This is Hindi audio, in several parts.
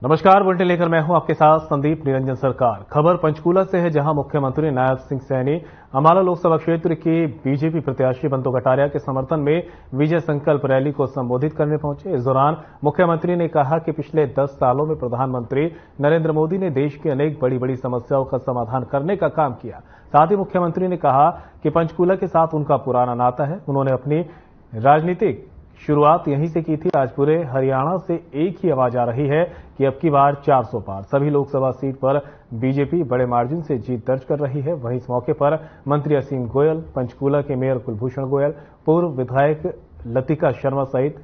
नमस्कार, बुलेटिन लेकर मैं हूं आपके साथ संदीप निरंजन सरकार। खबर पंचकूला से है, जहां मुख्यमंत्री नायब सिंह सैनी अम्बाला लोकसभा क्षेत्र की बीजेपी प्रत्याशी बंतो कटारिया के समर्थन में विजय संकल्प रैली को संबोधित करने पहुंचे। इस दौरान मुख्यमंत्री ने कहा कि पिछले 10 सालों में प्रधानमंत्री नरेंद्र मोदी ने देश की अनेक बड़ी बड़ी समस्याओं का समाधान करने का काम किया। साथ ही मुख्यमंत्री ने कहा कि पंचकूला के साथ उनका पुराना नाता है। उन्होंने अपनी राजनीतिक शुरुआत यहीं से की थी। आज पूरे हरियाणा से एक ही आवाज आ रही है कि अब की बार 400 पार। सभी लोकसभा सीट पर बीजेपी बड़े मार्जिन से जीत दर्ज कर रही है। वहीं इस मौके पर मंत्री असीम गोयल, पंचकूला के मेयर कुलभूषण गोयल, पूर्व विधायक लतिका शर्मा सहित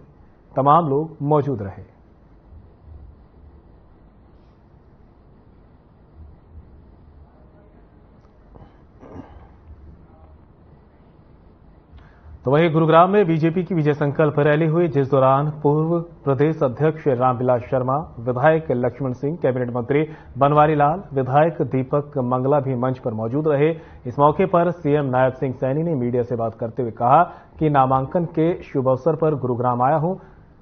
तमाम लोग मौजूद रहे। तो वहीं गुरुग्राम में बीजेपी की विजय संकल्प रैली हुई, जिस दौरान पूर्व प्रदेश अध्यक्ष रामविलास शर्मा, विधायक लक्ष्मण सिंह, कैबिनेट मंत्री बनवारी लाल, विधायक दीपक मंगला भी मंच पर मौजूद रहे। इस मौके पर सीएम नायब सिंह सैनी ने मीडिया से बात करते हुए कहा कि नामांकन के शुभ अवसर पर गुरुग्राम आया हूं,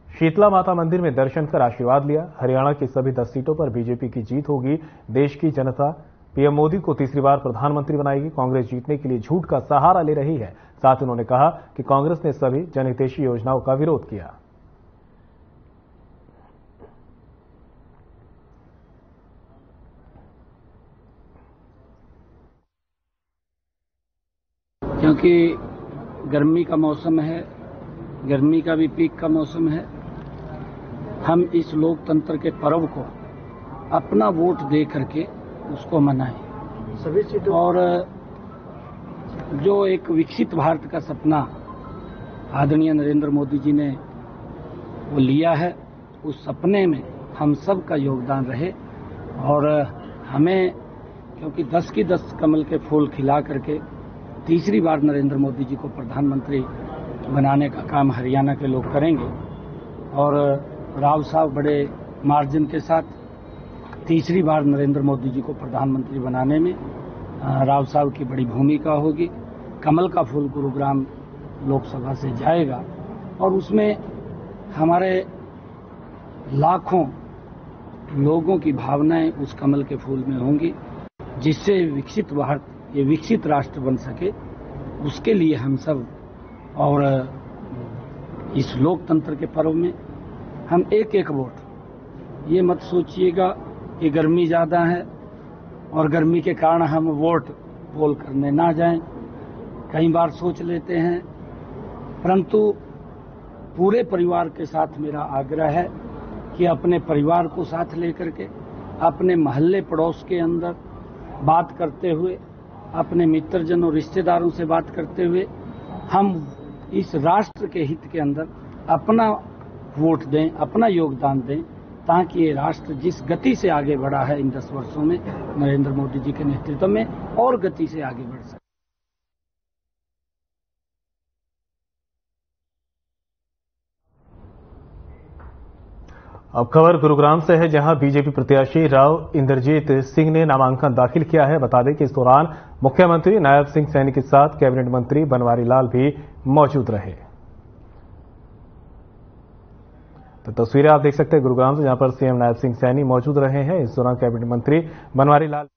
शीतला माता मंदिर में दर्शन कर आशीर्वाद लिया। हरियाणा की सभी 10 सीटों पर बीजेपी की जीत होगी। देश की जनता पीएम मोदी को तीसरी बार प्रधानमंत्री बनाएगी। कांग्रेस जीतने के लिए झूठ का सहारा ले रही है। साथ ही उन्होंने कहा कि कांग्रेस ने सभी जनहितैषी योजनाओं का विरोध किया। क्योंकि गर्मी का मौसम है, गर्मी का भी पीक का मौसम है, हम इस लोकतंत्र के पर्व को अपना वोट दे करके उसको मनाएं। सभी सीटों और जो एक विकसित भारत का सपना आदरणीय नरेंद्र मोदी जी ने वो लिया है, उस सपने में हम सब का योगदान रहे। और हमें क्योंकि 10 की 10 कमल के फूल खिला करके तीसरी बार नरेंद्र मोदी जी को प्रधानमंत्री बनाने का काम हरियाणा के लोग करेंगे। और राव साहब बड़े मार्जिन के साथ तीसरी बार नरेंद्र मोदी जी को प्रधानमंत्री बनाने में राव साहब की बड़ी भूमिका होगी। कमल का फूल गुरुग्राम लोकसभा से जाएगा और उसमें हमारे लाखों लोगों की भावनाएं उस कमल के फूल में होंगी, जिससे विकसित भारत, ये विकसित राष्ट्र बन सके। उसके लिए हम सब और इस लोकतंत्र के पर्व में हम एक एक वोट, ये मत सोचिएगा कि गर्मी ज्यादा है और गर्मी के कारण हम वोट पोल करने ना जाएं। कई बार सोच लेते हैं, परंतु पूरे परिवार के साथ मेरा आग्रह है कि अपने परिवार को साथ लेकर के, अपने मोहल्ले पड़ोस के अंदर बात करते हुए, अपने मित्रजनों रिश्तेदारों से बात करते हुए हम इस राष्ट्र के हित के अंदर अपना वोट दें, अपना योगदान दें, ताकि ये राष्ट्र जिस गति से आगे बढ़ा है इन 10 वर्षों में नरेंद्र मोदी जी के नेतृत्व में, और गति से आगे बढ़ सके। अब खबर गुरुग्राम से है, जहां बीजेपी प्रत्याशी राव इंद्रजीत सिंह ने नामांकन दाखिल किया है। बता दें कि इस दौरान मुख्यमंत्री नायब सिंह सैनी के साथ कैबिनेट मंत्री बनवारी लाल भी मौजूद रहे। तो तस्वीरें आप देख सकते हैं गुरुग्राम से, जहां पर सीएम नायब सिंह सैनी मौजूद रहे हैं। इस दौरान कैबिनेट मंत्री बनवारी लाल,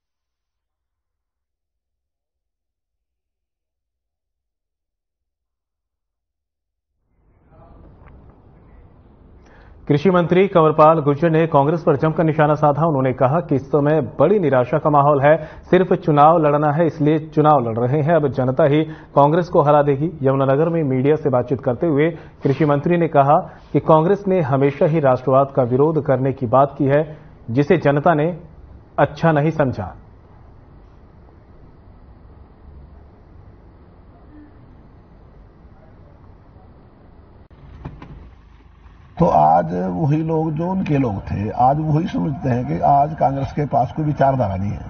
कृषि मंत्री कंवरपाल गुर्जर ने कांग्रेस पर जमकर निशाना साधा। उन्होंने कहा कि इस समय बड़ी निराशा का माहौल है, सिर्फ चुनाव लड़ना है, इसलिए चुनाव लड़ रहे हैं। अब जनता ही कांग्रेस को हरा देगी। यमुनानगर में मीडिया से बातचीत करते हुए कृषि मंत्री ने कहा कि कांग्रेस ने हमेशा ही राष्ट्रवाद का विरोध करने की बात की है, जिसे जनता ने अच्छा नहीं समझा। तो आज वही लोग जो उनके लोग थे, आज वही समझते हैं कि आज कांग्रेस के पास कोई विचारधारा नहीं है।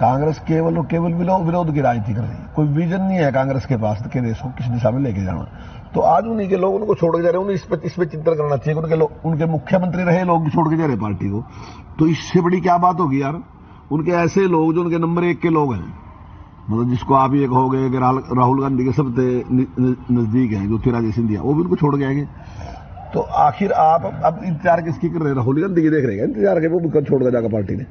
कांग्रेस केवल विरोध की राजनीति कर रही है, कोई विजन नहीं है कांग्रेस के पास कि देश को किस दिशा में लेके जाना। तो आज उन्हीं के लोग उनको छोड़ के जा रहे हैं। उन्हें इस पे चिंतन करना चाहिए। उनके मुख्यमंत्री रहे लोग छोड़ के जा रहे पार्टी को, तो इससे बड़ी क्या बात होगी यार। उनके ऐसे लोग जो उनके नंबर 1 के लोग हैं, मतलब जिसको आप ये कहोगे कि राहुल गांधी के सबसे नजदीक हैं, ज्योतिरादित्य सिंधिया, वो भी उनको छोड़ के आएंगे। तो आखिर आप अब इंतजार किसकी कर रहे हैं? राहुल गांधी की देख रहे हैं इंतजार के, वो कब छोड़ कर जाकर पार्टी ने।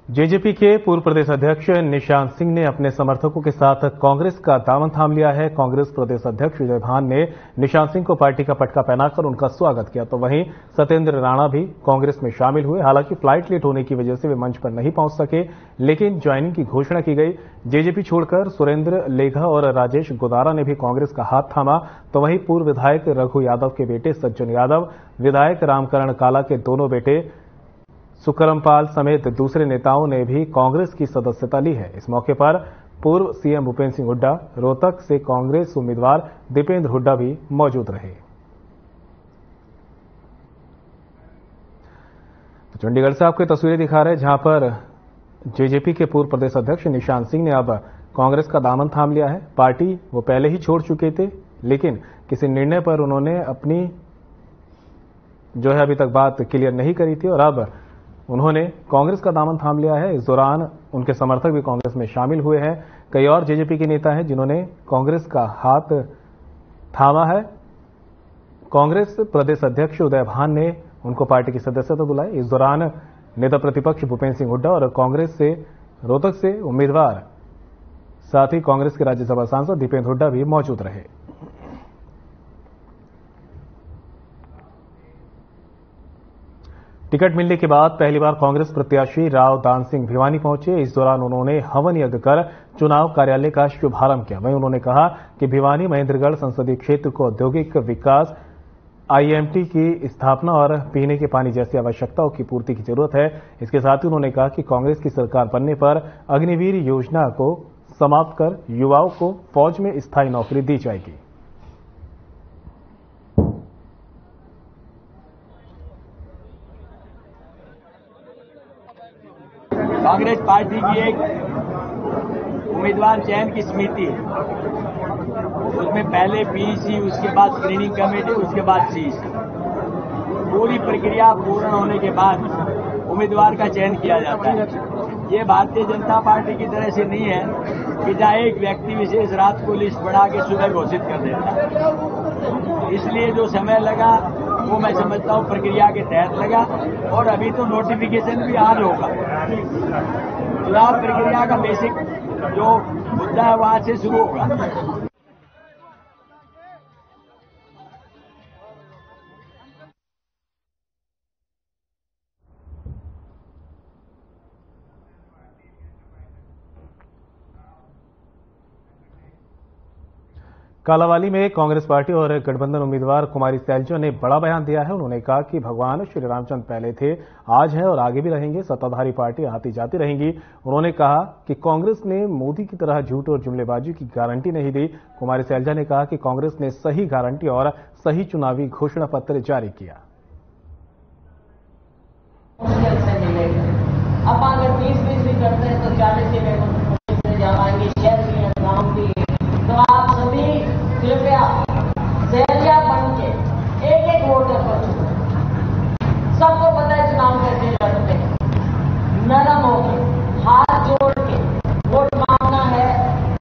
जेजेपी के पूर्व प्रदेश अध्यक्ष निशांत सिंह ने अपने समर्थकों के साथ कांग्रेस का दामन थाम लिया है। कांग्रेस प्रदेश अध्यक्ष विजय भान ने निशांत सिंह को पार्टी का पटका पहनाकर उनका स्वागत किया, तो वहीं सत्येंद्र राणा भी कांग्रेस में शामिल हुए। हालांकि फ्लाइट लेट होने की वजह से वे मंच पर नहीं पहुंच सके, लेकिन ज्वाइनिंग की घोषणा की गई। जेजेपी छोड़कर सुरेंद्र लेघा और राजेश गोदारा ने भी कांग्रेस का हाथ थामा, तो वहीं पूर्व विधायक रघु यादव के बेटे सज्जन यादव, विधायक रामकरण काला के दोनों बेटे सुकरमपाल समेत दूसरे नेताओं ने भी कांग्रेस की सदस्यता ली है। इस मौके पर पूर्व सीएम भूपेंद्र सिंह हुड्डा, रोहतक से कांग्रेस उम्मीदवार दीपेंद्र हुड्डा भी मौजूद रहे। तो चंडीगढ़ से आपको तस्वीरें दिखा रहे हैं जहां पर जेजेपी के पूर्व प्रदेश अध्यक्ष निशांत सिंह ने अब कांग्रेस का दामन थाम लिया है। पार्टी वो पहले ही छोड़ चुके थे, लेकिन किसी निर्णय पर उन्होंने अपनी अभी तक बात क्लियर नहीं करी थी और अब उन्होंने कांग्रेस का दामन थाम लिया है। इस दौरान उनके समर्थक भी कांग्रेस में शामिल हुए हैं। कई और जेजेपी के नेता हैं जिन्होंने कांग्रेस का हाथ थामा है। कांग्रेस प्रदेश अध्यक्ष उदय भान ने उनको पार्टी की सदस्यता दिलाई। इस दौरान नेता प्रतिपक्ष भूपेंद्र सिंह हुड्डा और कांग्रेस से रोहतक से उम्मीदवार, साथ ही कांग्रेस के राज्यसभा सांसद दीपेंद्र हुड्डा भी मौजूद रहे। टिकट मिलने के बाद पहली बार कांग्रेस प्रत्याशी राव दान सिंह भिवानी पहुंचे। इस दौरान उन्होंने हवन यज्ञ कर चुनाव कार्यालय का शुभारंभ किया। वहीं उन्होंने कहा कि भिवानी महेंद्रगढ़ संसदीय क्षेत्र को औद्योगिक विकास, आईएमटी की स्थापना और पीने के पानी जैसी आवश्यकताओं की पूर्ति की जरूरत है। इसके साथ ही उन्होंने कहा कि कांग्रेस की सरकार बनने पर अग्निवीर योजना को समाप्त कर युवाओं को फौज में स्थायी नौकरी दी जाएगी। कांग्रेस पार्टी की एक उम्मीदवार चयन की समिति है, उसमें पहले पीईसी, उसके बाद स्क्रीनिंग कमेटी, उसके बाद सीईसी। पूरी प्रक्रिया पूर्ण होने के बाद उम्मीदवार का चयन किया जाता है। ये भारतीय जनता पार्टी की तरह से नहीं है कि जहां एक व्यक्ति विशेष रात को लिस्ट बना के सुबह घोषित कर देता है। इसलिए जो समय लगा वो मैं समझता हूं प्रक्रिया के तहत लगा, और अभी तो नोटिफिकेशन भी आज होगा। चुनाव प्रक्रिया का बेसिक जो मुद्दा है वहां से शुरू होगा। कालावाली में कांग्रेस पार्टी और गठबंधन उम्मीदवार कुमारी सैलजा ने बड़ा बयान दिया है। उन्होंने कहा कि भगवान श्री रामचंद्र पहले थे, आज हैं और आगे भी रहेंगे। सत्ताधारी पार्टी आती जाती रहेंगी। उन्होंने कहा कि कांग्रेस ने मोदी की तरह झूठ और जुमलेबाजी की गारंटी नहीं दी। कुमारी सैलजा ने कहा कि कांग्रेस ने सही गारंटी और सही चुनावी घोषणा पत्र जारी किया। अब अगर 20-20 भी करते हैं तो 40 से जाएंगे, शहर भी है, गाँव भी है। तो आप सभी कृपया सैलजा बन के एक एक वोटर को चुनो। सबको पता है चुनाव कैसे लड़ते हैं, नरम होकर हाथ जोड़ के वोट मांगना है।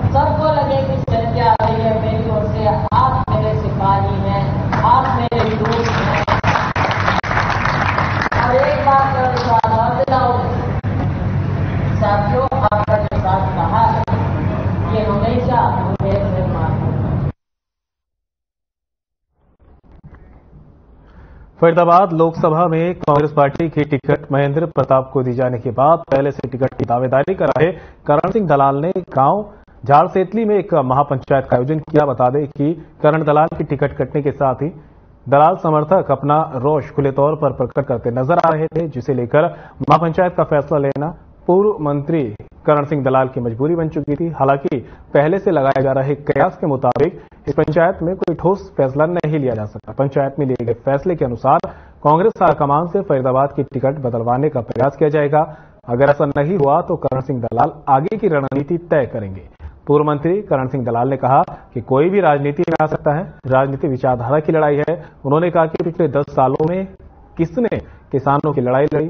सबको लगे कि सैलजा आ रही है मेरी ओर से, आप मेरे सिपाही हैं, आप मेरे दोस्त हैं। और एक बात और साथियों, आपका जो साथ कहा है ये हमेशा मुझे से मानना। फरीदाबाद लोकसभा में कांग्रेस पार्टी की टिकट महेंद्र प्रताप को दी जाने के बाद पहले से टिकट की दावेदारी कर रहे करण सिंह दलाल ने गांव झाड़सेतली में एक महापंचायत का आयोजन किया। बता दें कि करण दलाल की टिकट कटने के साथ ही दलाल समर्थक अपना रोष खुले तौर पर प्रकट करते नजर आ रहे थे, जिसे लेकर महापंचायत का फैसला लेना पूर्व मंत्री करण सिंह दलाल की मजबूरी बन चुकी थी। हालांकि पहले से लगाए जा रहे कयास के मुताबिक इस पंचायत में कोई ठोस फैसला नहीं लिया जा सका। पंचायत में लिए गए फैसले के अनुसार कांग्रेस हाईकमान से फरीदाबाद की टिकट बदलवाने का प्रयास किया जाएगा। अगर ऐसा नहीं हुआ तो करण सिंह दलाल आगे की रणनीति तय करेंगे। पूर्व मंत्री करण सिंह दलाल ने कहा कि कोई भी राजनीति में आ सकता है, राजनीति विचारधारा की लड़ाई है। उन्होंने कहा कि पिछले 10 सालों में किसने किसानों की लड़ाई लड़ी,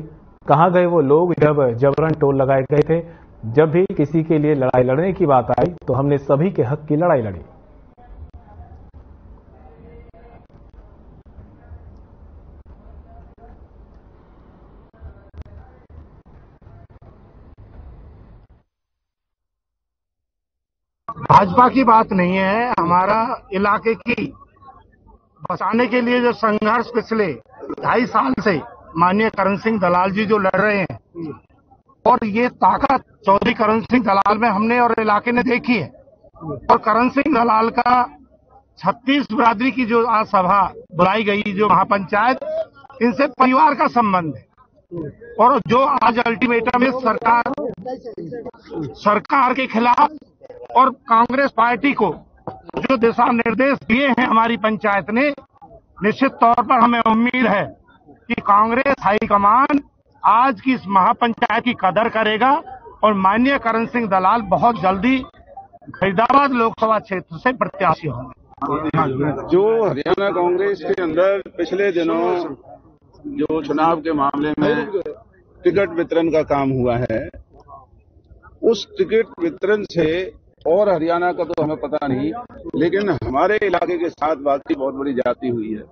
कहां गए वो लोग जब जबरन टोल लगाए गए थे? जब भी किसी के लिए लड़ाई लड़ने की बात आई तो हमने सभी के हक की लड़ाई लड़ी। भाजपा की बात नहीं है, हमारा इलाके की बचाने के लिए जो संघर्ष पिछले 2.5 साल से माननीय करण सिंह दलाल जी जो लड़ रहे हैं, और ये ताकत चौधरी करण सिंह दलाल में हमने और इलाके ने देखी है। और करण सिंह दलाल का 36 बिरादरी की जो आज सभा बुलाई गई, जो महापंचायत, इनसे परिवार का संबंध है। और जो आज अल्टीमेटम है सरकार के खिलाफ और कांग्रेस पार्टी को जो दिशा निर्देश दिए हैं हमारी पंचायत ने, निश्चित तौर पर हमें उम्मीद है कि कांग्रेस हाईकमान आज की इस महापंचायत की कदर करेगा और माननीय करण सिंह दलाल बहुत जल्दी फरीदाबाद लोकसभा क्षेत्र से प्रत्याशी होंगे। जो हरियाणा कांग्रेस के अंदर पिछले दिनों जो चुनाव के मामले में टिकट वितरण का काम हुआ है, उस टिकट वितरण से, और हरियाणा का तो हमें पता नहीं, लेकिन हमारे इलाके के साथ वाकई बहुत बड़ी जाती हुई है।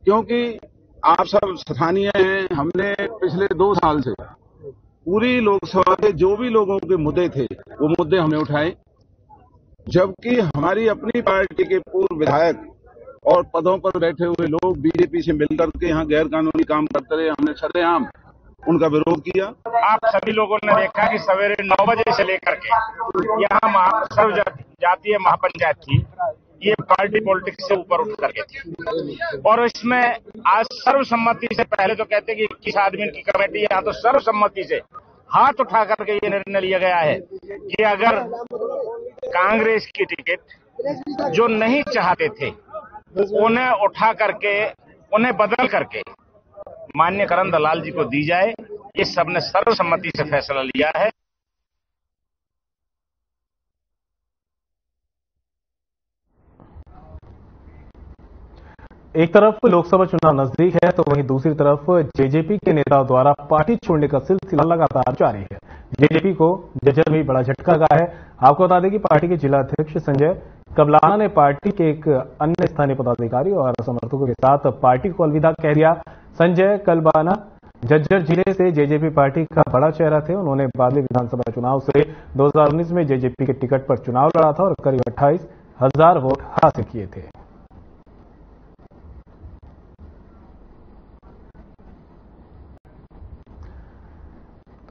क्योंकि आप सब स्थानीय हैं, हमने पिछले 2 साल से पूरी लोकसभा के जो भी लोगों के मुद्दे थे वो मुद्दे हमने उठाए, जबकि हमारी अपनी पार्टी के पूर्व विधायक और पदों पर बैठे हुए लोग बीजेपी से मिलकर के यहाँ गैर कानूनी काम करते रहे। हमने सरेआम उनका विरोध किया। आप सभी लोगों ने देखा कि सवेरे 9 बजे से लेकर के यहाँ सर्व जातीय महापंचायत थी, ये पार्टी पॉलिटिक्स से ऊपर उठ करके थी। और इसमें आज सर्वसम्मति से, पहले तो कहते कि 21 आदमी की कमेटी है, यहाँ तो सर्वसम्मति से हाथ उठा करके ये निर्णय लिया गया है कि अगर कांग्रेस की टिकट जो नहीं चाहते थे उन्हें उठा करके, उन्हें बदल करके माननीय करण दलाल जी को दी जाए। ये सबने सर्वसम्मति से फैसला लिया है। एक तरफ लोकसभा चुनाव नजदीक है तो वहीं दूसरी तरफ जेजेपी के नेताओं द्वारा पार्टी छोड़ने का सिलसिला लगातार जारी है। जेजेपी को झज्जर में बड़ा झटका लगा है। आपको बता दें कि पार्टी के जिला अध्यक्ष संजय कबलाना ने पार्टी के एक अन्य स्थानीय पदाधिकारी और समर्थकों के साथ पार्टी को अलविदा कह दिया। संजय कबलाना झज्जर जिले से जेजेपी पार्टी का बड़ा चेहरा थे। उन्होंने बादली विधानसभा चुनाव से 2019 में जेजेपी के टिकट पर चुनाव लड़ा था और करीब 28,000 वोट हासिल किए थे।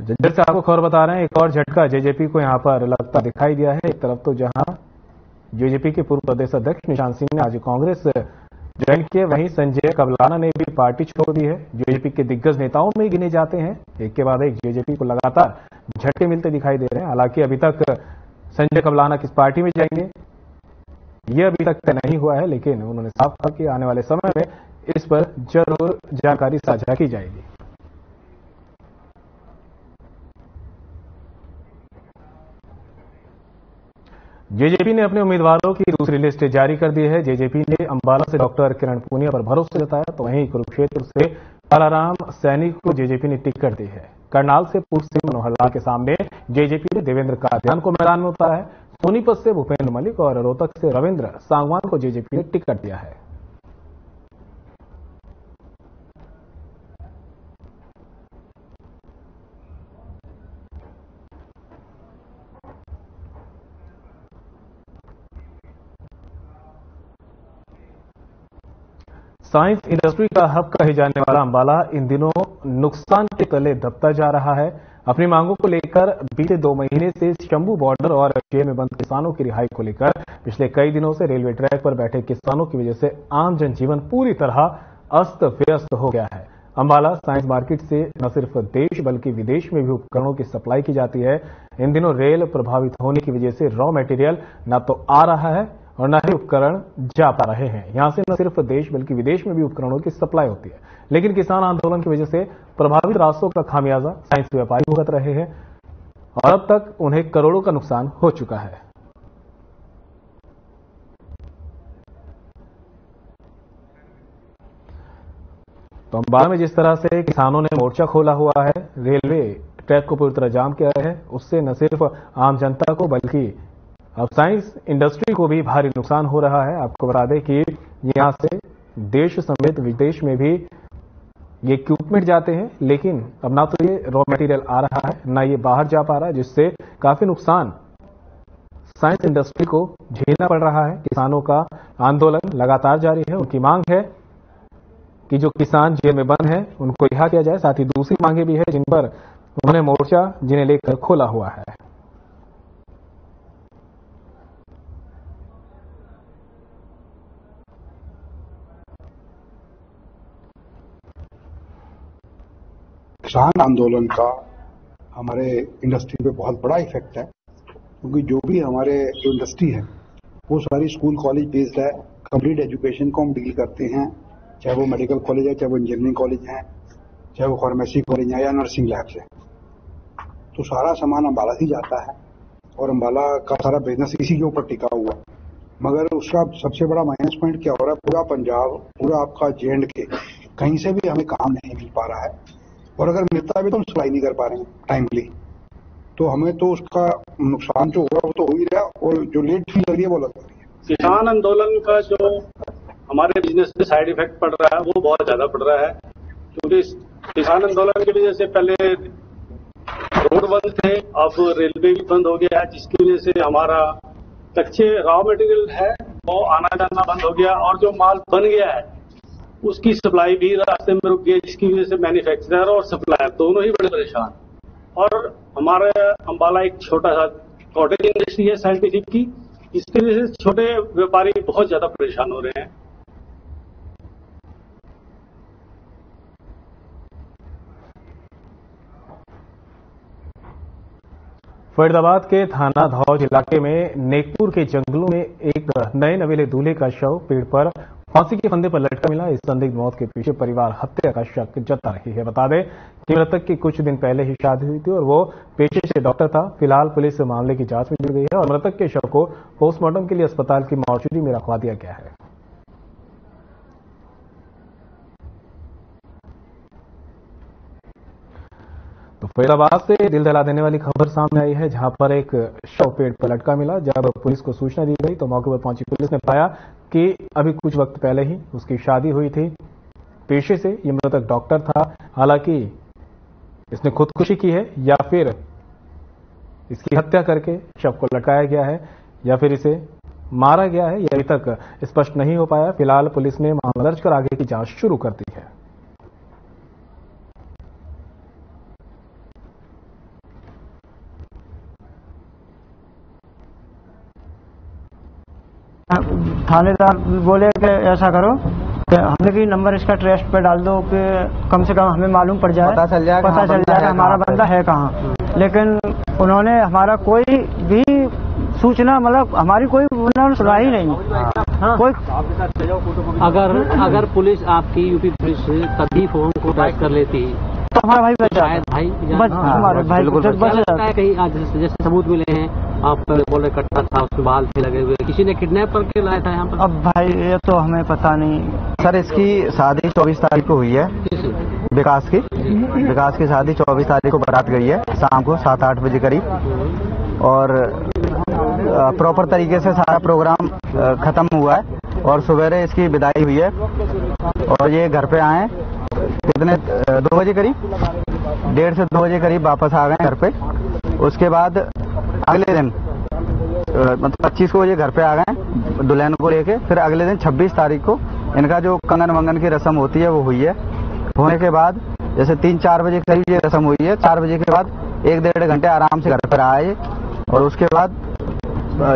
झज्जर से आपको खबर बता रहे हैं, एक और झटका जेजेपी को यहां पर लगता दिखाई दिया है। एक तरफ तो जहां जेजेपी के पूर्व प्रदेश अध्यक्ष निशांत सिंह ने आज कांग्रेस ज्वाइन किए, वहीं संजय कबलाना ने भी पार्टी छोड़ दी है। जेजेपी के दिग्गज नेताओं में गिने जाते हैं। एक के बाद एक जेजेपी को लगातार झटके मिलते दिखाई दे रहे हैं। हालांकि अभी तक संजय कबलाना किस पार्टी में जाएंगे यह अभी तक तय नहीं हुआ है, लेकिन उन्होंने साफ कहा कि आने वाले समय में इस पर जरूर जानकारी साझा की जाएगी। जेजेपी ने अपने उम्मीदवारों की दूसरी लिस्ट जारी कर दी है। जेजेपी ने अंबाला से डॉक्टर किरण पूनिया पर भरोसा जताया, तो वहीं कुरुक्षेत्र से बालाराम सैनी को जेजेपी ने टिकट दी है। करनाल से पूर्व सीएम मनोहर लाल के सामने जेजेपी ने देवेंद्र कादियान को मैदान में उतारा है। सोनीपत से भूपेंद्र मलिक और रोहतक से रविंद्र सांगवान को जेजेपी ने टिकट दिया है। साइंस इंडस्ट्री का हब कहे जाने वाला अंबाला इन दिनों नुकसान के तले दबता जा रहा है। अपनी मांगों को लेकर बीते 2 महीने से शंभू बॉर्डर और जेल में बंद किसानों की रिहाई को लेकर पिछले कई दिनों से रेलवे ट्रैक पर बैठे किसानों की वजह से आम जनजीवन पूरी तरह अस्त व्यस्त हो गया है। अंबाला साइंस मार्केट से न सिर्फ देश बल्कि विदेश में भी उपकरणों की सप्लाई की जाती है। इन दिनों रेल प्रभावित होने की वजह से रॉ मटेरियल न तो आ रहा है और न ही उपकरण जा पा रहे हैं। यहां से न सिर्फ देश बल्कि विदेश में भी उपकरणों की सप्लाई होती है, लेकिन किसान आंदोलन की वजह से प्रभावित रास्तों का खामियाजा साइंस व्यापारी भुगत रहे हैं और अब तक उन्हें करोड़ों का नुकसान हो चुका है। तो अंबाला में जिस तरह से किसानों ने मोर्चा खोला हुआ है, रेलवे ट्रैक को पूरी तरह जाम किया है, उससे न सिर्फ आम जनता को बल्कि अब साइंस इंडस्ट्री को भी भारी नुकसान हो रहा है। आपको बता दें कि यहां से देश समेत विदेश में भी ये इक्विपमेंट जाते हैं, लेकिन अब ना तो ये रॉ मटेरियल आ रहा है, ना ये बाहर जा पा रहा है, जिससे काफी नुकसान साइंस इंडस्ट्री को झेलना पड़ रहा है। किसानों का आंदोलन लगातार जारी है। उनकी मांग है कि जो किसान जेल में बंद हैं उनको रिहा किया जाए। साथ ही दूसरी मांगे भी है जिन पर उन्होंने मोर्चा जिन्हें लेकर खोला हुआ है। किसान आंदोलन का हमारे इंडस्ट्री पे बहुत बड़ा इफेक्ट है, क्योंकि जो भी हमारे जो इंडस्ट्री है वो सारी स्कूल कॉलेज बेस्ड है। कंप्लीट एजुकेशन को हम डील करते हैं, चाहे वो मेडिकल कॉलेज है, चाहे वो इंजीनियरिंग कॉलेज है, चाहे वो फार्मेसी कॉलेज है या नर्सिंग लैब्स है। तो सारा सामान अंबाला ही जाता है और अंबाला का सारा बिजनेस इसी के ऊपर टिका हुआ। मगर उसका सबसे बड़ा माइनस पॉइंट क्या हो रहा है, पूरा पंजाब, पूरा आपका J&K, कहीं से भी हमें काम नहीं मिल पा रहा है, और अगर मिलता भी तो हम सप्लाई नहीं कर पा रहे हैं टाइमली। तो हमें तो उसका नुकसान जो हुआ वो तो हो ही रहा है, और जो लेट फी लग रही है वो लग रही है। किसान आंदोलन का जो हमारे बिजनेस पे साइड इफेक्ट पड़ रहा है वो बहुत ज्यादा पड़ रहा है, क्योंकि किसान आंदोलन की वजह से पहले रोड बंद थे, अब रेलवे भी बंद हो गया है, जिसकी वजह से हमारा कच्चे रॉ मटेरियल है वो आना जाना बंद हो गया, और जो माल बन गया है उसकी सप्लाई भी रास्ते में रुक गई, जिसकी वजह से मैन्युफैक्चरर और सप्लायर दोनों ही बड़े परेशान। और हमारे अंबाला एक छोटा सा कॉटेज इंडस्ट्री है साइंटिफिक की, इसकी वजह से छोटे व्यापारी बहुत ज्यादा परेशान हो रहे हैं। फरीदाबाद के थाना धौज इलाके में नेकपुर के जंगलों में एक नए नवेले दूल्हे का शव पेड़ पर फांसी के फंदे पर लटका मिला। इस संदिग्ध मौत के पीछे परिवार हत्या का शक जता रही है। बता दें कि मृतक की कुछ दिन पहले ही शादी हुई थी और वो पेशे से डॉक्टर था। फिलहाल पुलिस मामले की जांच में जुट गई है और मृतक के शव को पोस्टमार्टम के लिए अस्पताल की मॉर्चरी में रखवा दिया गया है। तो फरीदाबाद से दिल दहला देने वाली खबर सामने आई है, जहां पर एक शव पेड़ पर लटका मिला। जब पुलिस को सूचना दी गई तो मौके पर पहुंची पुलिस ने पाया कि अभी कुछ वक्त पहले ही उसकी शादी हुई थी। पेशे से ये मृतक डॉक्टर था। हालांकि इसने खुदकुशी की है या फिर इसकी हत्या करके शव को लटकाया गया है या फिर इसे मारा गया है, यह अभी तक स्पष्ट नहीं हो पाया। फिलहाल पुलिस ने मामला दर्ज कर आगे की जांच शुरू कर दी है। थानेदार बोले कि ऐसा करो कि हमने भी नंबर इसका ट्रेस्ट पे डाल दो कि कम से कम हमें मालूम पड़ जाए, पता चल जाए हमारा बंदा है कहाँ। लेकिन उन्होंने हमारा कोई भी सूचना, मतलब हमारी कोई उन्होंने सुना ही नहीं। हाँ। कोई अगर पुलिस आपकी यूपी पुलिस तभी फोन को ट्रैक कर लेती तो हमारा भाई बच जाए, हमारे भाई बच जाता है। कहीं आज जैसे सबूत मिले हैं, आप बोले कट्टा था, उसमें बाल थे लगे हुए, किसी ने किडनैप करके लाया था यहाँ पर। अब भाई ये तो हमें पता नहीं सर। इसकी शादी 24 तारीख को हुई है, विकास की शादी 24 तारीख को बारात गई है शाम को 7-8 बजे करीब, और प्रॉपर तरीके से सारा प्रोग्राम खत्म हुआ है और सवेरे इसकी विदाई हुई है और ये घर पे आए कितने 2 बजे करीब, 1:30 से 2 बजे करीब वापस आ गए घर पे। उसके बाद अगले दिन मतलब 25 को बजे घर पे आ गए दुल्हन को लेके। फिर अगले दिन 26 तारीख को इनका जो कंगन वंगन की रस्म होती है वो हुई है। होने के बाद जैसे 3-4 बजे करीब ये रस्म हुई है। 4 बजे के बाद 1-1.5 घंटे आराम से घर पर आए और उसके बाद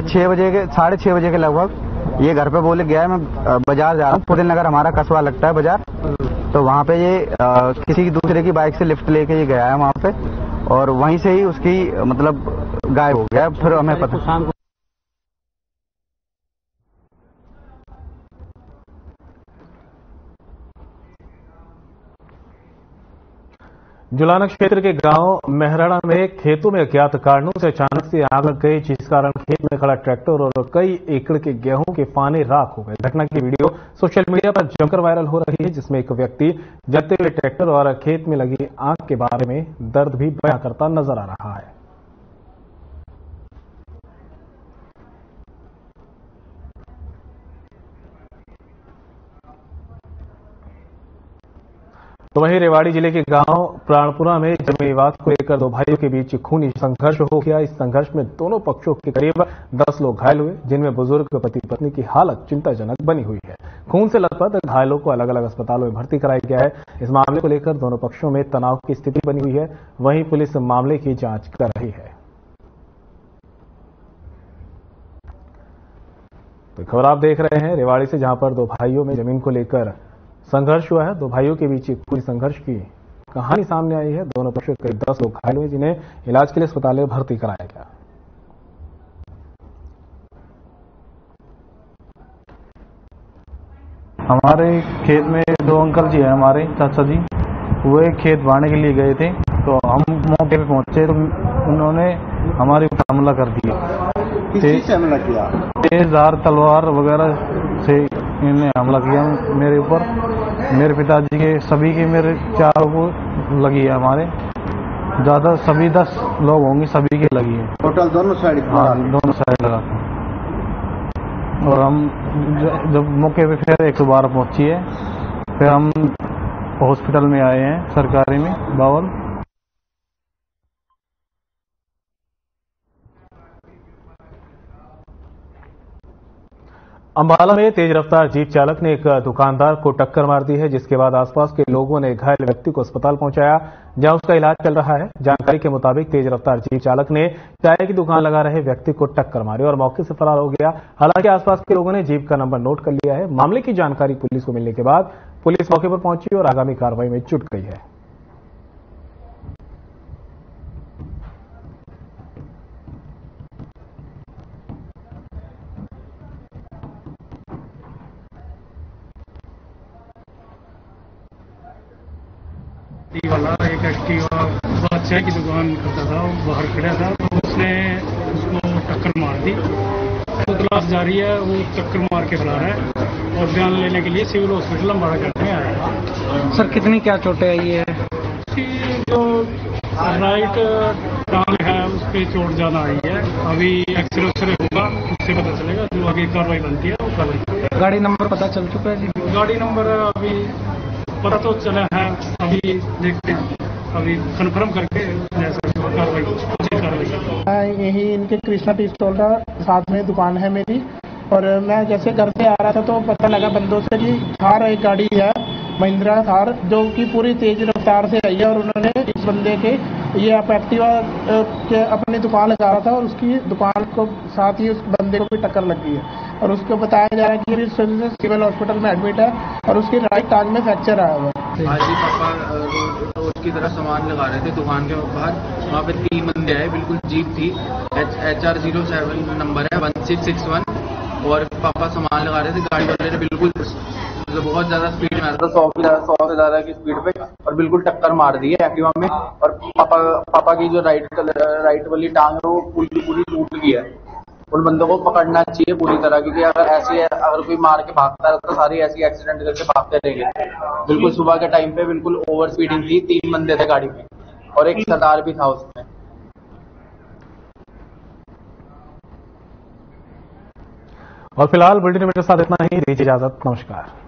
6 बजे के 6:30 बजे के लगभग ये घर पे बोले गया है मैं बाजार जा रहा हूँ। पुदिल नगर हमारा कस्बा लगता है बाजार, तो वहाँ पे ये किसी दूसरे की बाइक से लिफ्ट लेके ये गया है वहाँ पे और वहीं से ही उसकी मतलब गायब हो गया। फिर हमें पता जुलाना क्षेत्र के गांव मेहराड़ा में खेतों में अज्ञात कारणों से अचानक से आग लग गई, जिस कारण खेत में खड़ा ट्रैक्टर और कई एकड़ के गेहूं के फाने राख हो गए। घटना की वीडियो सोशल मीडिया पर जमकर वायरल हो रही है, जिसमें एक व्यक्ति जलते हुए ट्रैक्टर और खेत में लगी आग के बारे में दर्द भी बयां करता नजर आ रहा है। तो वहीं रेवाड़ी जिले के गांव प्राणपुरा में जमीन विवाद को लेकर दो भाइयों के बीच खूनी संघर्ष हो गया। इस संघर्ष में दोनों पक्षों के करीब 10 लोग घायल हुए, जिनमें बुजुर्ग पति पत्नी की हालत चिंताजनक बनी हुई है। खून से लथपथ घायलों को अलग अलग अस्पतालों में भर्ती कराया गया है। इस मामले को लेकर दोनों पक्षों में तनाव की स्थिति बनी हुई है। वहीं पुलिस मामले की जांच कर रही है। तो खबर आप देख रहे हैं रेवाड़ी से, जहां पर दो भाइयों में जमीन को लेकर संघर्ष हुआ है। दो भाइयों के बीच पूरी संघर्ष की कहानी सामने आई है। दोनों पक्षों के करीब 10 लोग घायल हुए, जिन्हें इलाज के लिए अस्पताल में भर्ती कराया गया। हमारे खेत में दो अंकल जी हैं, हमारे चाचा जी, वो खेत बांटने के लिए गए थे। तो हम मौके पे पहुंचे तो उन्होंने हमारे ऊपर हमला कर दिया। किस चीज से हमला किया? तेजधार तलवार वगैरह से इन्होंने हमला किया मेरे ऊपर। मेरे पिताजी के सभी के, मेरे चारों को लगी है। हमारे ज्यादा सभी 10 लोग होंगे, सभी के लगी है। टोटल दोनों साइड? हाँ, दोनों साइड लगा। और हम जब मौके पे फिर 112 पहुंची है, फिर हम हॉस्पिटल में आए हैं सरकारी में बावल। अंबाला में तेज रफ्तार जीप चालक ने एक दुकानदार को टक्कर मार दी है, जिसके बाद आसपास के लोगों ने घायल व्यक्ति को अस्पताल पहुंचाया, जहां उसका इलाज चल रहा है। जानकारी के मुताबिक तेज रफ्तार जीप चालक ने चाय की दुकान लगा रहे व्यक्ति को टक्कर मारी और मौके से फरार हो गया। हालांकि आसपास के लोगों ने जीप का नंबर नोट कर लिया है। मामले की जानकारी पुलिस को मिलने के बाद पुलिस मौके पर पहुंची और आगामी कार्रवाई में जुट गई है। वाला एक एक्टिवा चाय की दुकान करता था, वो बाहर खड़ा था, तो उसने उसको टक्कर मार दी। तो तलाश जारी है, वो टक्कर मार के फरार है और बयान लेने के लिए सिविल हॉस्पिटल अंबाला करने आया है। सर कितनी क्या चोटें आई है? उसकी जो राइट टांग है उस पर चोट ज्यादा आई है। अभी एक्सरे होगा, उससे पता चलेगा जो आगे कार्रवाई बनती है वो कार्रवाई। गाड़ी नंबर पता चल चुका है? गाड़ी नंबर अभी पता तो चला है, अभी देखते हैं, अभी कंफर्म करके जैसा कार्रवाई उचित कार्रवाई। यही इनके कृष्णा टी स्टॉल का साथ में दुकान है मेरी, और मैं जैसे घर से आ रहा था तो पता लगा बंदों से कि थार एक गाड़ी है, महिंद्रा थार, जो कि पूरी तेज रफ्तार से आई है और उन्होंने इस बंदे के ये एक्टिवा के अपनी दुकान लगा रहा था और उसकी दुकान को साथ ही उस बंदे को भी टक्कर लग गई है। और उसको बताया जा रहा है कि सिविल हॉस्पिटल में एडमिट है और उसकी राइट टांग में फ्रैक्चर आया हुआ है। आज ही पापा रोड की तरफ सामान लगा रहे थे दुकान के बाहर, वहाँ पे 3 बंदे आए, बिल्कुल जीप थी, HR07 नंबर है 1661, और पापा सामान लगा रहे थे। गाड़ी वाले ने बिल्कुल बहुत ज्यादा स्पीड में आ रहा था, 100 से ज्यादा की स्पीड पे, और बिल्कुल टक्कर मार दी है एक्टिवा में। और पापा की जो राइट वाली टांग है वो पूरी टूट गई है। उन बंदों को पकड़ना चाहिए पूरी तरह, क्योंकि अगर कोई मार के भागता है तो सारी ऐसी एक्सीडेंट करके भागते रहेंगे। बिल्कुल सुबह के टाइम पे बिल्कुल ओवर स्पीडिंग थी, 3 बंदे थे गाड़ी में और एक सरदार भी था उसमें। और फिलहाल बुलेटिन में साथ इतना ही, दीजिए इजाजत, नमस्कार।